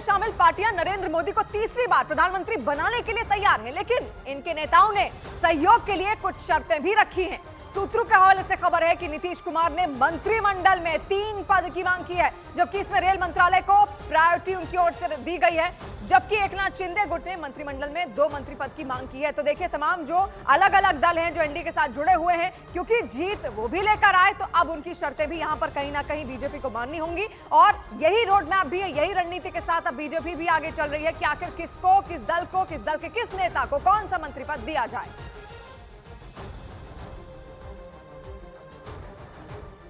शामिल पार्टियां नरेंद्र मोदी को तीसरी बार प्रधानमंत्री बनाने के लिए तैयार हैं, लेकिन इनके नेताओं ने सहयोग के लिए कुछ शर्तें भी रखी हैं। सूत्रों के हवाले से खबर है कि नीतीश कुमार ने मंत्रिमंडल में 3 पद की मांग की है, जबकि इसमें रेल मंत्रालय को प्रायोरिटी उनकी ओर से दी गई है, जबकि एकनाथ शिंदे गुट ने मंत्रिमंडल में 2 मंत्री पद की मांग की है। तो देखिए, तमाम जो अलग अलग दल हैं जो एनडीए के साथ जुड़े हुए हैं, क्योंकि जीत वो भी लेकर आए, तो अब उनकी शर्तें भी यहाँ पर कहीं ना कहीं बीजेपी को माननी होंगी। और यही रोड मैप भी है, यही रणनीति के साथ अब बीजेपी भी आगे चल रही है कि आखिर किसको, किस दल के किस नेता को कौन सा मंत्री पद दिया जाए।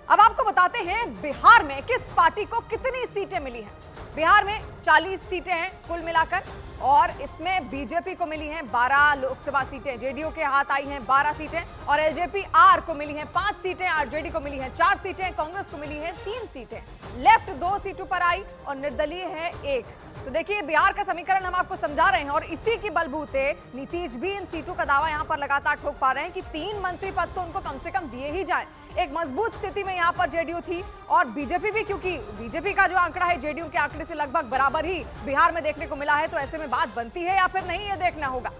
अब आपको बताते हैं बिहार में किस पार्टी को कितनी सीटें मिली हैं। बिहार में 40 सीटें हैं कुल मिलाकर, और इसमें बीजेपी को मिली हैं 12 लोकसभा सीटें, जेडीयू के हाथ आई हैं 12 सीटें, और एलजेपी आर को मिली हैं 5 सीटें, आरजेडी को मिली हैं 4 सीटें, कांग्रेस को मिली हैं 3 सीटें, लेफ्ट 2 सीटों पर आई और निर्दलीय है 1। तो देखिए, बिहार का समीकरण हम आपको समझा रहे हैं, और इसी की बलबूते नीतीश भी इन सीटों का दावा यहां पर लगातार ठोक पा रहे हैं कि 3 मंत्री पद तो उनको कम से कम दिए ही जाए। एक मजबूत स्थिति में यहां पर जेडीयू थी, और बीजेपी भी, क्योंकि बीजेपी का जो आंकड़ा है जेडीयू के आंकड़े से लगभग बराबर ही बिहार में देखने को मिला है, तो ऐसे में बात बनती है या फिर नहीं, ये देखना होगा।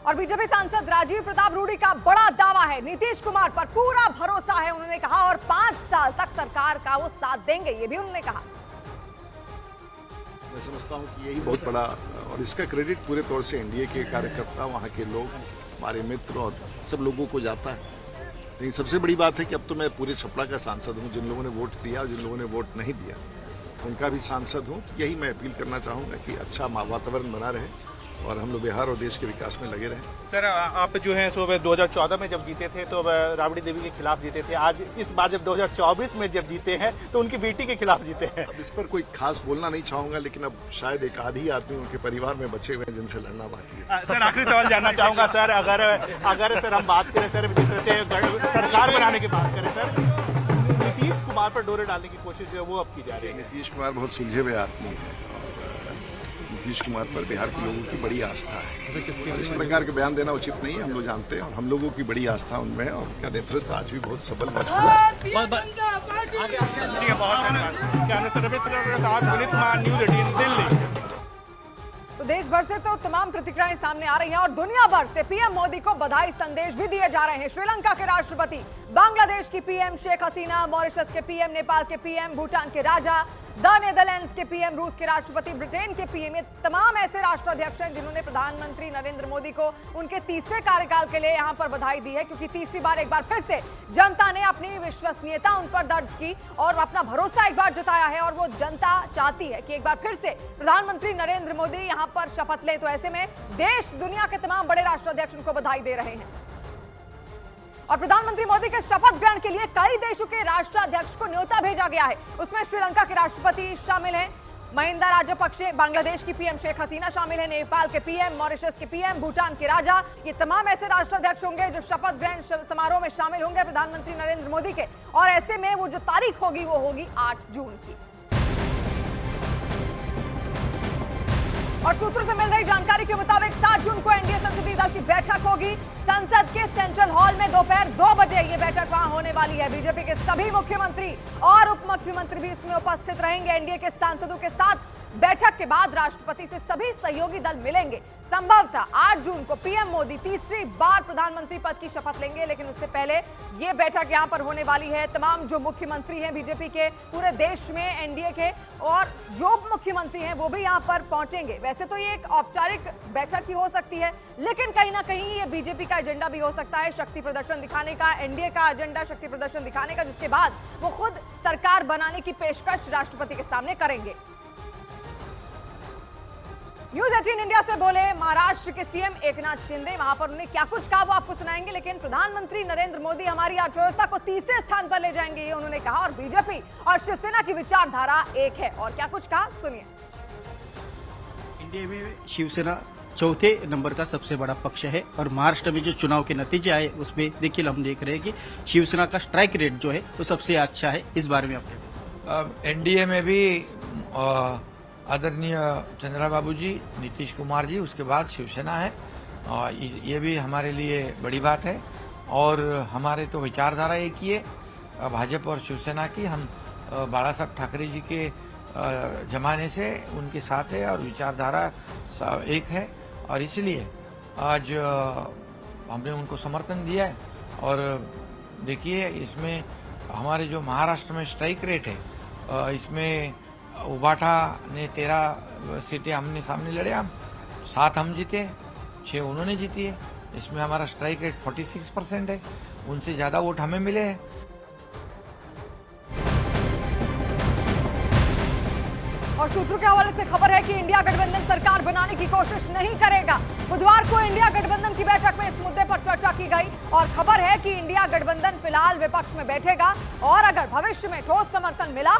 और बीजेपी सांसद राजीव प्रताप रूडी का बड़ा दावा है, नीतीश कुमार पर पूरा भरोसा है उन्होंने कहा, और 5 साल तक सरकार का वो साथ देंगे, ये भी उन्होंने कहा। मैं समझता हूं कि यही बहुत बड़ा, और इसका क्रेडिट पूरे तौर से एनडीए के कार्यकर्ता, वहां के लोग, हमारे मित्र और सब लोगों को जाता है। लेकिन सबसे बड़ी बात है कि अब तो मैं पूरे छपरा का सांसद हूं, जिन लोगों ने वोट दिया और जिन लोगों ने वोट नहीं दिया उनका भी सांसद हूं। यही मैं अपील करना चाहूँगा कि अच्छा वातावरण बना रहे और हम लोग बिहार और देश के विकास में लगे रहें। सर, आप जो है सो 2014 में जब जीते थे तो राबड़ी देवी के खिलाफ जीते थे, आज इस बार जब 2024 में जब जीते हैं तो उनकी बेटी के खिलाफ जीते हैं। अब इस पर कोई खास बोलना नहीं चाहूंगा, लेकिन अब शायद एक आधी आदमी उनके परिवार में बचे हुए हैं जिनसे लड़ना बाकी है। सर, आखिरी सवाल जानना चाहूंगा सर, अगर सर हम बात करें सर, जिस तरह से सरकार बनाने की बात करें सर, नीतीश कुमार पर डोरे डालने की कोशिश जो है वो अब की जा रही है। नीतीश कुमार बहुत सुलझे हुए आदमी है, नीतीश कुमार पर बिहार के लोगों की बड़ी आस्था है। इस प्रकार के बयान देना उचित नहीं है, हम लोग जानते हैं, और हम लोगों की बड़ी आस्था उनमें है, और उनका नेतृत्व आज भी बहुत सबल मजबूत है। तो देश भर से तो तमाम प्रतिक्रियाएं सामने आ रही हैं, और दुनिया भर से पीएम मोदी को बधाई संदेश भी दिए जा रहे हैं। श्रीलंका के राष्ट्रपति, बांग्लादेश की पीएम शेख हसीना, मॉरिशस के पीएम, नेपाल के पीएम, भूटान के राजा, द नेदरलैंड्स के पीएम, रूस के राष्ट्रपति, ब्रिटेन के पीएम, ये तमाम ऐसे राष्ट्राध्यक्ष हैं जिन्होंने प्रधानमंत्री नरेंद्र मोदी को उनके तीसरे कार्यकाल के लिए यहां पर बधाई दी है, क्योंकि तीसरी बार एक बार फिर से जनता ने अपनी विश्वसनीयता उन पर दर्ज की और अपना भरोसा एक बार जताया है, और वो जनता चाहती है कि एक बार फिर से प्रधानमंत्री नरेंद्र मोदी यहां पर शपथ ले। तो ऐसे में देश दुनिया के तमाम बड़े राष्ट्राध्यक्ष उनको बधाई दे रहे हैं, और प्रधानमंत्री मोदी के शपथ ग्रहण के लिए कई देशों के राष्ट्राध्यक्ष को न्योता भेजा गया है। उसमें श्रीलंका के राष्ट्रपति शामिल हैं, महिंदा राजपक्षे, बांग्लादेश की पीएम शेख हसीना शामिल है, नेपाल के पीएम, मॉरिशस के पीएम, भूटान के राजा, ये तमाम ऐसे राष्ट्राध्यक्ष होंगे जो शपथ ग्रहण समारोह में शामिल होंगे प्रधानमंत्री नरेंद्र मोदी के। और ऐसे में वो जो तारीख होगी वो होगी 8 जून की। और सूत्रों से मिल रही जानकारी के मुताबिक 7 जून को एनडीए संसदीय दल की बैठक होगी। संसद के सेंट्रल हॉल में दोपहर 2 बजे ये बैठक वहां होने वाली है। बीजेपी के सभी मुख्यमंत्री और उप मुख्यमंत्री भी इसमें उपस्थित रहेंगे। एनडीए के सांसदों के साथ बैठक के बाद राष्ट्रपति से सभी सहयोगी दल मिलेंगे। संभवतः 8 जून को पीएम मोदी तीसरी बार प्रधानमंत्री पद की शपथ लेंगे, लेकिन उससे पहले ये बैठक यहां पर होने वाली है। तमाम जो मुख्यमंत्री हैं बीजेपी के पूरे देश में, एनडीए के, और जो उप मुख्यमंत्री हैं वो भी यहां पर पहुंचेंगे। वैसे तो ये एक औपचारिक बैठक ही हो सकती है, लेकिन कहीं ना कहीं ये बीजेपी का एजेंडा भी हो सकता है, शक्ति प्रदर्शन दिखाने का, एनडीए का एजेंडा शक्ति प्रदर्शन दिखाने का, जिसके बाद वो खुद सरकार बनाने की पेशकश राष्ट्रपति के सामने करेंगे। न्यूज़ 18 इंडिया से बोले महाराष्ट्र के सीएम एकनाथ शिंदे, वहां पर उन्होंने क्या कुछ कहा वो आपको सुनाएंगे, लेकिन प्रधानमंत्री नरेंद्र मोदी हमारी अर्थव्यवस्था को तीसरे स्थान पर ले जाएंगे, ये उन्होंने कहा। और बीजेपी और शिवसेना की विचारधारा एक है, और क्या कुछ कहा सुनिए। इंडिया में शिवसेना चौथे नंबर का सबसे बड़ा पक्ष है, और महाराष्ट्र में जो चुनाव के नतीजे आए उसमें देखिए हम देख रहे हैं कि शिवसेना का स्ट्राइक रेट जो है वो सबसे अच्छा है। इस बारे में आप एनडीए में भी आदरणीय चंद्रा बाबू जी, नीतीश कुमार जी, उसके बाद शिवसेना है, और ये भी हमारे लिए बड़ी बात है। और हमारे तो विचारधारा एक ही है, भाजपा और शिवसेना की। हम बाला साहब ठाकरे जी के जमाने से उनके साथ है और विचारधारा एक है, और इसलिए आज हमने उनको समर्थन दिया है। और देखिए इसमें हमारे जो महाराष्ट्र में स्ट्राइक रेट है, इसमें उबाठा ने 13 सीटें हमने सामने लड़े, हम 7 हम जीते, 6 उन्होंने जीती है। इसमें हमारा स्ट्राइक रेट 46% है, उनसे ज्यादा वोट हमें मिले हैं। और सूत्रों के हवाले से खबर है कि इंडिया गठबंधन सरकार बनाने की कोशिश नहीं करेगा। बुधवार को इंडिया गठबंधन की बैठक में इस मुद्दे पर चर्चा की गई और खबर है कि इंडिया गठबंधन फिलहाल विपक्ष में बैठेगा और अगर भविष्य में ठोस समर्थन मिला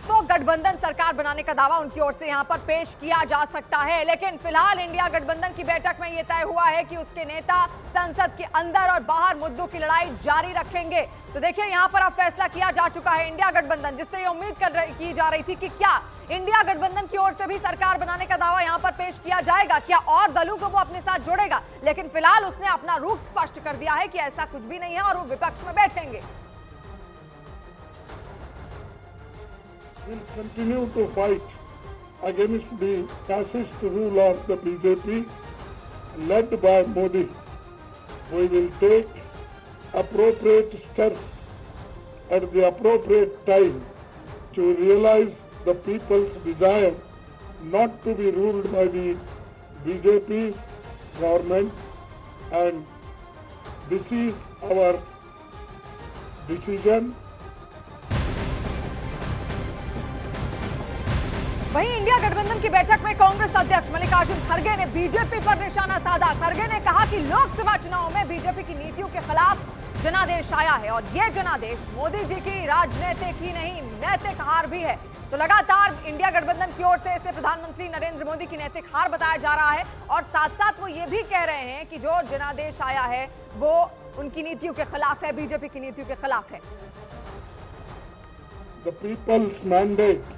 तो गठबंधन सरकार बनाने का दावा उनकी ओर से यहां पर पेश किया जा सकता है। लेकिन फिलहाल इंडिया गठबंधन की बैठक में यह तय हुआ है कि उसके नेता संसद के अंदर और बाहर मुद्दों की लड़ाई जारी रखेंगे। तो देखिए यहां पर अब फैसला किया जा चुका है। इंडिया गठबंधन, जिससे ये उम्मीद की जा रही थी कि क्या इंडिया गठबंधन की ओर से भी सरकार बनाने का दावा यहां पर पेश किया जाएगा, क्या और दलों को वो अपने साथ जोड़ेगा, लेकिन फिलहाल उसने अपना रुख स्पष्ट कर दिया है कि ऐसा कुछ भी नहीं है और वो विपक्ष में बैठेंगे। Will continue to fight against the fascist rule of the BJP led by Modi. We will take appropriate steps at the appropriate time to realize the people's desire not to be ruled by the BJP's government, and this is our decision. वहीं India गठबंधन की बैठक में कांग्रेस अध्यक्ष मल्लिकार्जुन खड़गे ने BJP पर निशाना साधा। खड़गे ने कहा कि लोकसभा चुनाव में बीजेपी की नीतियों के खिलाफ जनादेश आया है और ये जनादेश मोदी जी की राजनीतिक ही नहीं नैतिक हार भी है। तो लगातार इंडिया गठबंधन की ओर से इसे प्रधानमंत्री नरेंद्र मोदी की नैतिक हार बताया जा रहा है और साथ साथ वो ये भी कह रहे हैं कि जो जनादेश आया है वो उनकी नीतियों के खिलाफ है, बीजेपी की नीतियों के खिलाफ है। The people's mandate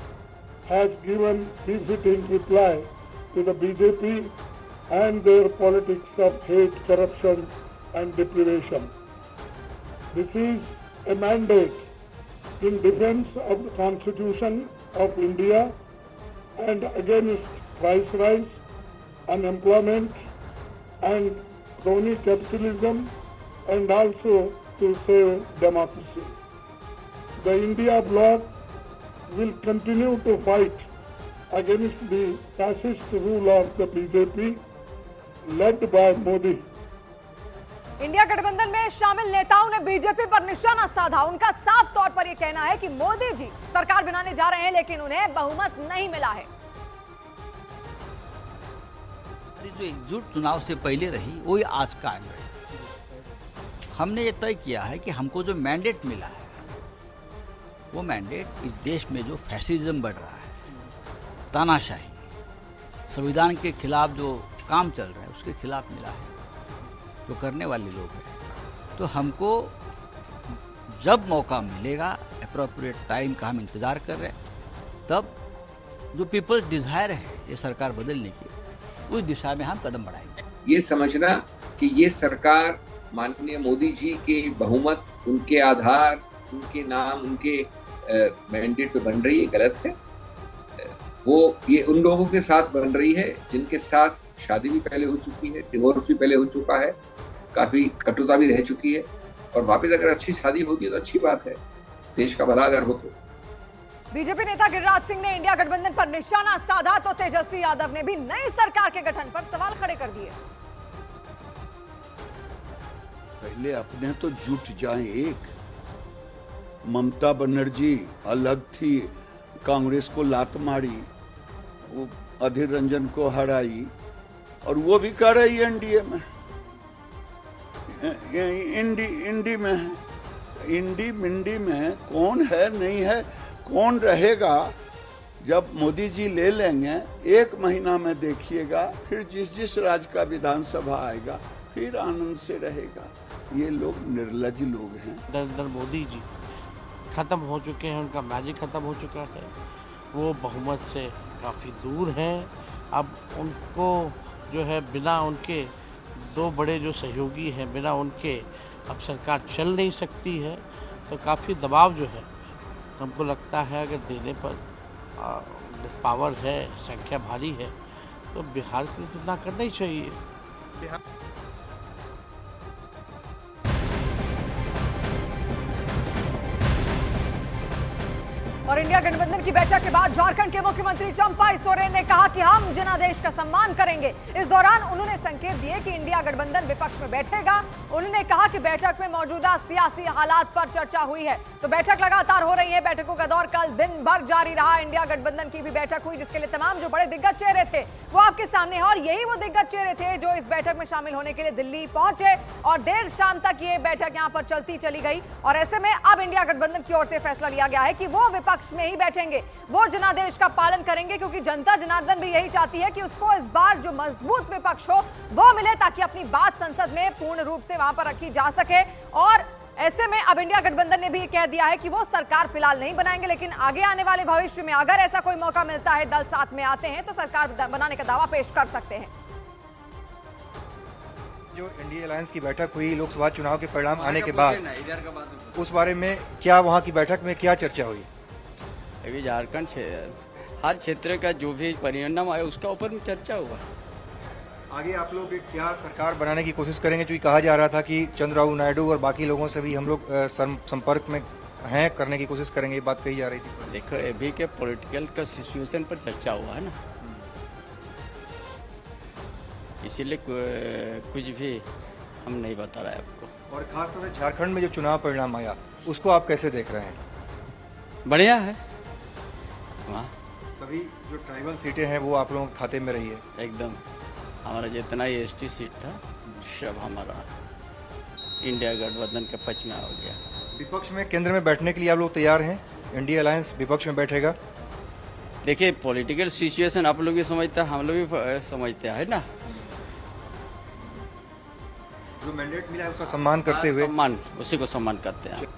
has given befitting reply to the BJP and their politics of hate, corruption and deprivation. This is a mandate in defense of the Constitution of India and against price rise, unemployment and crony capitalism, and also to save democracy. The India bloc will continue to fight against the fascist rule of the BJP led by Modi. India गठबंधन में शामिल नेताओं ने BJP पर निशाना साधा। उनका साफ तौर पर यह कहना है कि मोदी जी सरकार बनाने जा रहे हैं लेकिन उन्हें बहुमत नहीं मिला है। जो एकजुट चुनाव से पहले रही वही आज कायम रही। हमने ये तय किया है कि हमको जो मैंडेट मिला है वो मैंडेट इस देश में जो फैसिज्म बढ़ रहा है, तानाशाही, संविधान के खिलाफ जो काम चल रहा है उसके खिलाफ मिला है, जो करने वाले लोग हैं। तो हमको जब मौका मिलेगा, अप्रोप्रिएट टाइम का हम इंतज़ार कर रहे हैं, तब जो पीपल्स डिज़ायर है ये सरकार बदलने की, उस दिशा में हम कदम बढ़ाएंगे। ये समझना कि ये सरकार माननीय मोदी जी के बहुमत, उनके आधार, उनके नाम, उनके मैंडेट पे बन रही है, गलत है। वो ये उन लोगों के साथ बन रही है जिनके साथ शादी भी पहले हो चुकी है, डिवोर्स भी पहले हो चुका है, काफी कटुता भी रह चुकी है, और वापस अगर अच्छी शादी होती है तो अच्छी बात है, देश का भला अगर हो तो। बीजेपी नेता गिरिराज सिंह ने इंडिया गठबंधन पर निशाना साधा तो तेजस्वी यादव ने भी नई सरकार के गठन पर सवाल खड़े कर दिए। पहले अपने तो जुट जाएं एक। ममता बनर्जी अलग थी, कांग्रेस को लात मारी, वो अधीर रंजन को हराई, और वो भी कर रही है एनडीए में, इंडी में है। इंडी मिंडी में कौन है नहीं है, कौन रहेगा? जब मोदी जी ले लेंगे 1 महीना में देखिएगा, फिर जिस राज्य का विधानसभा आएगा फिर आनंद से रहेगा। ये लोग निर्लज लोग हैं। नरेंद्र मोदी जी खत्म हो चुके हैं, उनका मैजिक खत्म हो चुका है, वो बहुमत से काफ़ी दूर हैं। अब उनको जो है बिना उनके 2 बड़े जो सहयोगी हैं, बिना उनके अब सरकार चल नहीं सकती है। तो काफ़ी दबाव जो है हमको लगता है अगर देने पर पावर है, संख्या भारी है, तो बिहार के लिए इतना करना ही चाहिए। और इंडिया गठबंधन की बैठक के बाद झारखंड के मुख्यमंत्री चंपाई सोरेन ने कहा कि हम जनादेश का सम्मान करेंगे। इस दौरान उन्होंने संकेत दिए कि इंडिया गठबंधन विपक्ष में बैठेगा। उन्होंने कहा कि बैठक में मौजूदा सियासी हालात पर चर्चा हुई है। तो बैठक लगातार हो रही है। बैठकों का दौर कल दिन भर जारी रहा। इंडिया गठबंधन की भी बैठक हुई, जिसके लिए तमाम जो बड़े दिग्गज चेहरे थे वो आपके सामने हैं। और यही वो दिग्गज चेहरे थे जो इस बैठक में शामिल होने के लिए दिल्ली पहुंचे और देर शाम तक ये बैठक यहाँ पर चलती चली गई। और ऐसे में अब इंडिया गठबंधन की ओर से फैसला लिया गया है कि वो विपक्ष में ही बैठेंगे, वो जनादेश का पालन करेंगे, क्योंकि जनता जनार्दन भी यही चाहती है कि उसको इस बार जो मजबूत विपक्ष हो वो मिले, ताकि अपनी बात संसद में पूर्ण रूप से वहां पर रखी जा सके। और ऐसे में अब इंडिया गठबंधन ने भी कह दिया है कि वो सरकार फिलहाल नहीं बनाएंगे, लेकिन आगे आने वाले भविष्य में अगर ऐसा कोई मौका मिलता है, दल साथ में आते हैं, तो सरकार बनाने का दावा पेश कर सकते हैं। जो इंडिया अलायंस की बैठक हुई लोकसभा चुनाव के परिणाम आने के बाद, उस बारे में क्या वहां की बैठक में क्या चर्चा हुई? अभी झारखंड हर क्षेत्र का जो भी परिणाम आया उसका ऊपर में चर्चा हुआ। आगे आप लोग क्या सरकार बनाने की कोशिश करेंगे? जो कहा जा रहा था कि चंद्रबाबू नायडू और बाकी लोगों से भी हम लोग संपर्क में हैं, करने की कोशिश करेंगे, ये बात कही जा रही थी। देखो अभी के पॉलिटिकल का सिचुएशन पर चर्चा हुआ है ना, इसीलिए कुछ भी हम नहीं बता रहे आपको। और खासतौर से झारखंड में जो चुनाव परिणाम आया उसको आप कैसे देख रहे हैं? बढ़िया है, वहाँ सभी जो ट्राइबल सीटें हैं वो आप लोगों के खाते में रही है। एकदम हमारा जितना ही एसटी सीट था सब हमारा इंडिया गठबंधन के पक्ष में आ गया। विपक्ष में केंद्र में बैठने के लिए आप लोग तैयार हैं? इंडिया अलायंस विपक्ष में बैठेगा? देखिए पॉलिटिकल सिचुएशन आप लोग भी समझते हैं, हम लोग भी समझते हैं ना। जो मैंडेट मिला है उसका सम्मान करते हुए उसी को सम्मान करते हैं।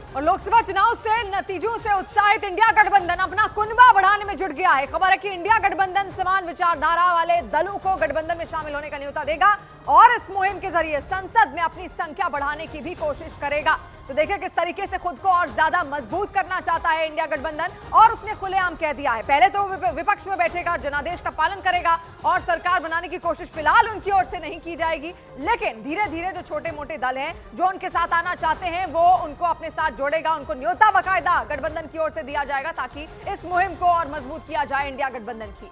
और लोकसभा चुनाव से नतीजों से उत्साहित इंडिया गठबंधन अपना कुनबा बढ़ाने में जुट गया है। खबर है कि इंडिया गठबंधन समान विचारधारा वाले दलों को गठबंधन में शामिल होने का न्योता देगा और इस मुहिम के जरिए संसद में अपनी संख्या बढ़ाने की भी कोशिश करेगा। तो देखिए किस तरीके से खुद को और ज्यादा मजबूत करना चाहता है इंडिया गठबंधन, और उसने खुलेआम कह दिया है पहले तो विपक्ष में बैठेगा, जनादेश का पालन करेगा और सरकार बनाने की कोशिश फिलहाल उनकी ओर से नहीं की जाएगी, लेकिन धीरे धीरे जो छोटे मोटे दल हैं जो उनके साथ आना चाहते हैं वो उनको अपने साथ जोड़ेगा, उनको न्योता बाकायदा गठबंधन की ओर से दिया जाएगा ताकि इस मुहिम को और मजबूत किया जाए इंडिया गठबंधन की।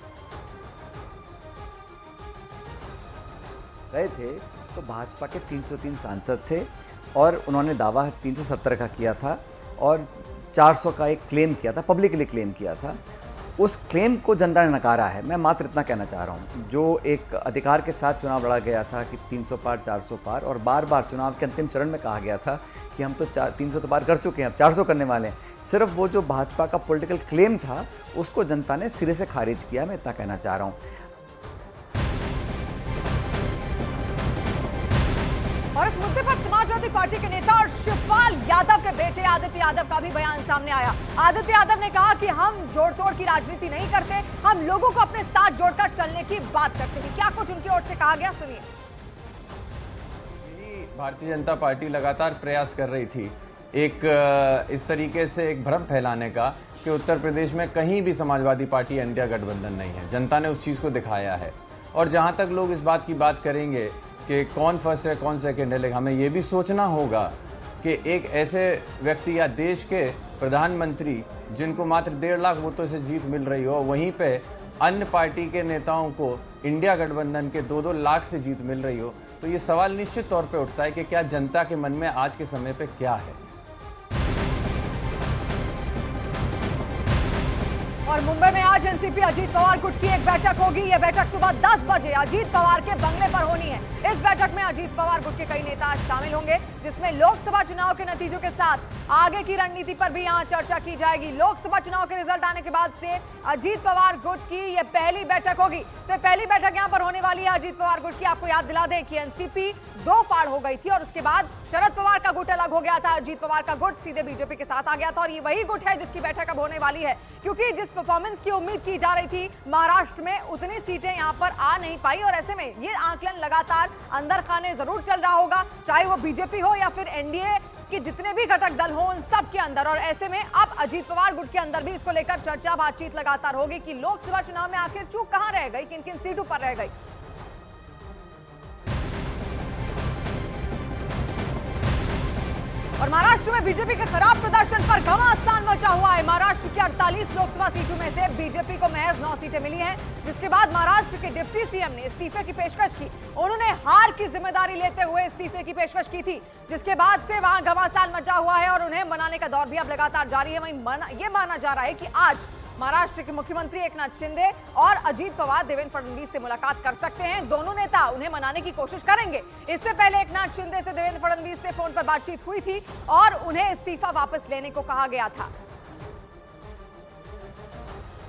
गए थे तो भाजपा के 303 सांसद थे और उन्होंने दावा 370 का किया था और 400 का एक क्लेम किया था, पब्लिकली क्लेम किया था। उस क्लेम को जनता ने नकारा है। मैं मात्र इतना कहना चाह रहा हूँ, जो एक अधिकार के साथ चुनाव लड़ा गया था कि 300 पार 400 पार, और बार बार चुनाव के अंतिम चरण में कहा गया था कि हम तो 300 तो पार कर चुके हैं, अब 400 करने वाले हैं। सिर्फ वो जो भाजपा का पॉलिटिकल क्लेम था उसको जनता ने सिरे से खारिज किया। मैं इतना कहना चाह रहा हूँ। और इस मुद्दे पर समाजवादी पार्टी के नेता और शिवपाल यादव के बेटे आदित्य यादव का भी बयान सामने आया। आदित्य यादव ने कहा कि हम जोड़ तोड़ की राजनीति नहीं करते, हम लोगों को अपने साथ जोड़कर चलने की बात करते हैं। क्या कुछ उनकी ओर से कहा गया, सुनिए। भारतीय जनता पार्टी लगातार प्रयास कर रही थी एक इस तरीके से एक भ्रम फैलाने का कि उत्तर प्रदेश में कहीं भी समाजवादी पार्टी इंडिया गठबंधन नहीं है। जनता ने उस चीज़ को दिखाया है। और जहां तक लोग इस बात की बात करेंगे कि कौन फर्स्ट है कौन सेकंड है, लेकिन हमें ये भी सोचना होगा कि एक ऐसे व्यक्ति या देश के प्रधानमंत्री जिनको मात्र 1.5 लाख वोटों से जीत मिल रही हो, वहीं पे अन्य पार्टी के नेताओं को इंडिया गठबंधन के 2-2 लाख से जीत मिल रही हो, तो ये सवाल निश्चित तौर पे उठता है कि क्या जनता के मन में आज के समय पे क्या है। और मुंबई में आज एनसीपी अजीत पवार गुट की एक बैठक होगी। यह बैठक सुबह 10 बजे अजीत पवार के बंगले पर होनी है। इस बैठक में अजीत पवार गुट के कई नेता शामिल होंगे, जिसमें लोकसभा चुनाव के नतीजों के साथ आगे की रणनीति पर भी यहां चर्चा की जाएगी। लोकसभा चुनाव के रिजल्ट आने के बाद से अजीत पवार गुट की यह पहली बैठक होगी। तो पहली बैठक यहां पर होने वाली है अजीत पवार गुट की। आपको याद दिला दें कि एनसीपी 2 फाड़ हो गई थी और उसके बाद शरद पवार का गुट अलग हो गया था, अजीत पवार का गुट सीधे बीजेपी के साथ आ गया था। और ये वही गुट है जिसकी बैठक अब होने वाली है, क्योंकि जिस परफॉर्मेंस की उम्मीद की जा रही थी महाराष्ट्र में उतनी सीटें यहां पर आ नहीं पाई। और ऐसे में ये आंकलन लगातार अंदर खाने जरूर चल रहा होगा, चाहे वो बीजेपी हो या फिर एनडीए कि जितने भी घटक दल हों उन सब के अंदर, और ऐसे में अब अजीत पवार गुट के अंदर भी इसको लेकर चर्चा बातचीत लगातार होगी कि लोकसभा चुनाव में आखिर चूक कहां रह गई, किन किन सीटों पर रह गई। और महाराष्ट्र में बीजेपी के खराब प्रदर्शन पर घमासान मचा हुआ है। महाराष्ट्र की 48 लोकसभा सीटों में से बीजेपी को महज 9 सीटें मिली हैं, जिसके बाद महाराष्ट्र के डिप्टी सीएम ने इस्तीफे की पेशकश की। उन्होंने हार की जिम्मेदारी लेते हुए इस्तीफे की पेशकश की थी, जिसके बाद से वहां घमासान मचा हुआ है और उन्हें मनाने का दौर भी अब लगातार जारी है। वहीं ये माना जा रहा है कि आज महाराष्ट्र के मुख्यमंत्री एकनाथ शिंदे और अजीत पवार देवेंद्र फडणवीस से मुलाकात कर सकते हैं। दोनों नेता उन्हें मनाने की कोशिश करेंगे। इससे पहले एकनाथ शिंदे से देवेंद्र फडणवीस से फोन पर बातचीत हुई थी और उन्हें इस्तीफा वापस लेने को कहा गया था।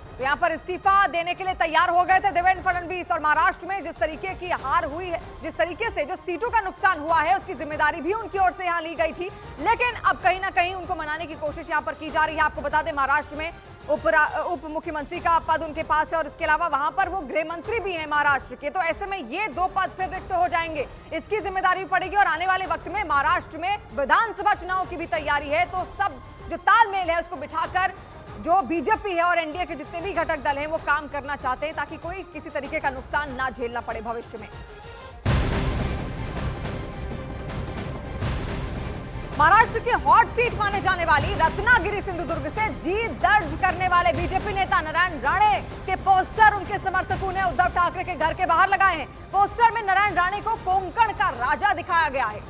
तो यहां पर इस्तीफा देने के लिए तैयार हो गए थे देवेंद्र फडणवीस। और महाराष्ट्र में जिस तरीके की हार हुई है, जिस तरीके से जो सीटों का नुकसान हुआ है, उसकी जिम्मेदारी भी उनकी ओर से यहां ली गई थी। लेकिन अब कहीं ना कहीं उनको मनाने की कोशिश यहां पर की जा रही है। आपको बता दें, महाराष्ट्र में उप मुख्यमंत्री का पद उनके पास है और इसके अलावा वहां पर वो गृह मंत्री भी हैं महाराष्ट्र के। तो ऐसे में ये 2 पद फिर रिक्त हो जाएंगे, इसकी जिम्मेदारी भी पड़ेगी। और आने वाले वक्त में महाराष्ट्र में विधानसभा चुनाव की भी तैयारी है। तो सब जो तालमेल है उसको बिठाकर जो बीजेपी है और एनडीए के जितने भी घटक दल हैं वो काम करना चाहते हैं ताकि कोई किसी तरीके का नुकसान ना झेलना पड़े भविष्य में। महाराष्ट्र की हॉट सीट माने जाने वाली रत्नागिरी सिंधुदुर्ग से जीत दर्ज करने वाले बीजेपी नेता नारायण राणे के पोस्टर उनके समर्थकों ने उद्धव ठाकरे के घर के बाहर लगाए हैं। पोस्टर में नारायण राणे को कोंकण का राजा दिखाया गया है।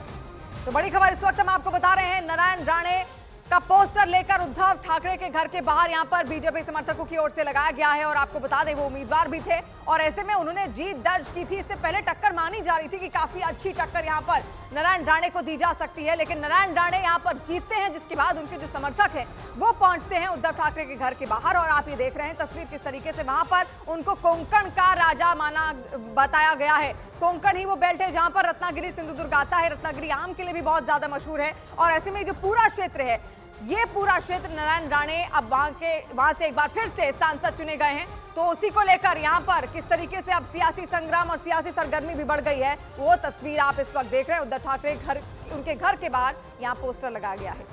तो बड़ी खबर इस वक्त हम आपको बता रहे हैं, नारायण राणे का पोस्टर लेकर उद्धव ठाकरे के घर के बाहर यहां पर बीजेपी समर्थकों की ओर से लगाया गया है। और आपको बता दें, वो उम्मीदवार भी थे और ऐसे में उन्होंने जीत दर्ज की थी। इससे पहले टक्कर मानी जा रही थी कि काफी अच्छी टक्कर यहां पर नारायण राणे को दी जा सकती है, लेकिन नारायण राणे यहां पर जीतते हैं, जिसके बाद उनके जो समर्थक हैं वो पहुंचते हैं उद्धव ठाकरे के घर के बाहर। और आप ये देख रहे हैं तस्वीर किस तरीके से वहां पर उनको कोंकण का राजा बताया गया है। कोंकण ही वो बेल्ट है जहां पर रत्नागिरी सिंधुदुर्ग आता है। रत्नागिरी आम के लिए भी बहुत ज्यादा मशहूर है और ऐसे में जो पूरा क्षेत्र है, ये पूरा क्षेत्र नारायण राणे अब वहां से एक बार फिर से सांसद चुने गए हैं। तो उसी को लेकर यहाँ पर किस तरीके से अब सियासी संग्राम और सियासी सरगर्मी भी बढ़ गई है, वो तस्वीर आप इस वक्त देख रहे हैं। उद्धव ठाकरे उनके घर के बाहर यहाँ पोस्टर लगाया गया है।